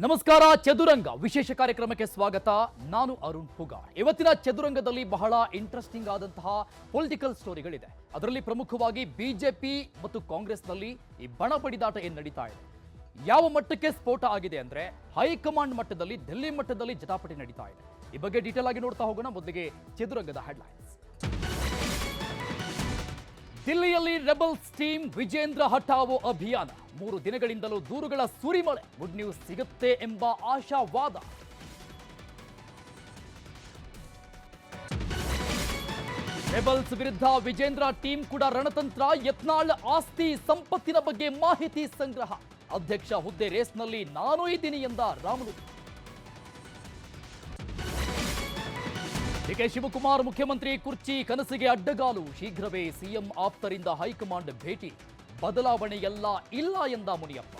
ನಮಸ್ಕಾರ. ಚದುರಂಗ ವಿಶೇಷ ಕಾರ್ಯಕ್ರಮಕ್ಕೆ ಸ್ವಾಗತ. ನಾನು ಅರುಣ್ ಪುಗಾರ್. ಇವತ್ತಿನ ಚದುರಂಗದಲ್ಲಿ ಬಹಳ ಇಂಟ್ರೆಸ್ಟಿಂಗ್ ಆದಂತಹ ಪೊಲಿಟಿಕಲ್ ಸ್ಟೋರಿಗಳಿದೆ. ಅದರಲ್ಲಿ ಪ್ರಮುಖವಾಗಿ ಬಿಜೆಪಿ ಮತ್ತು ಕಾಂಗ್ರೆಸ್ನಲ್ಲಿ ಈ ಬಣ ಬಡಿದಾಟ ಏನು ನಡೀತಾ ಇದೆ, ಯಾವ ಮಟ್ಟಕ್ಕೆ ಸ್ಫೋಟ ಆಗಿದೆ ಅಂದ್ರೆ ಹೈಕಮಾಂಡ್ ಮಟ್ಟದಲ್ಲಿ, ಡೆಲ್ಲಿ ಮಟ್ಟದಲ್ಲಿ ಜಟಾಪಟಿ ನಡೀತಾ ಇದೆ. ಈ ಬಗ್ಗೆ ಡೀಟೇಲ್ ಆಗಿ ನೋಡ್ತಾ ಹೋಗೋಣ. ಮೊದಲಿಗೆ ಚದುರಂಗದ ಹೆಡ್ಲೈನ್ಸ್. ದಿಲ್ಲಿಯಲ್ಲಿ ರೆಬಲ್ಸ್ ಟೀಮ್ ವಿಜೇಂದ್ರ ಹಠಾವೋ ಅಭಿಯಾನ. 3 ದಿನಗಳಿಂದಲೂ ದೂರುಗಳ ಸುರಿಮಳೆ. ಗುಡ್ ನ್ಯೂಸ್ ಸಿಗುತ್ತೆ ಎಂಬ ಆಶಾವಾದ. ರೆಬಲ್ಸ್ ವಿರುದ್ಧ ವಿಜೇಂದ್ರ ಟೀಮ್ ಕೂಡ ರಣತಂತ್ರ. ಯತ್ನಾಳ್ ಆಸ್ತಿ ಸಂಪತ್ತಿನ ಬಗ್ಗೆ ಮಾಹಿತಿ ಸಂಗ್ರಹ. ಅಧ್ಯಕ್ಷ ಹುದ್ದೆ ರೇಸ್ನಲ್ಲಿ ನಾನೂ ಇದ್ದೀನಿ ಎಂದ ರಾಮುಲು. ಡಿಕೆ ಶಿವಕುಮಾರ್ ಮುಖ್ಯಮಂತ್ರಿ ಕುರ್ಚಿ ಕನಸಿಗೆ ಅಡ್ಡಗಾಲು. ಶೀಘ್ರವೇ ಸಿಎಂ ಆಪ್ತರಿಂದ ಹೈಕಮಾಂಡ್ ಭೇಟಿ. ಬದಲಾವಣೆಯಲ್ಲ ಇಲ್ಲ ಎಂದ ಮುನಿಯಪ್ಪ.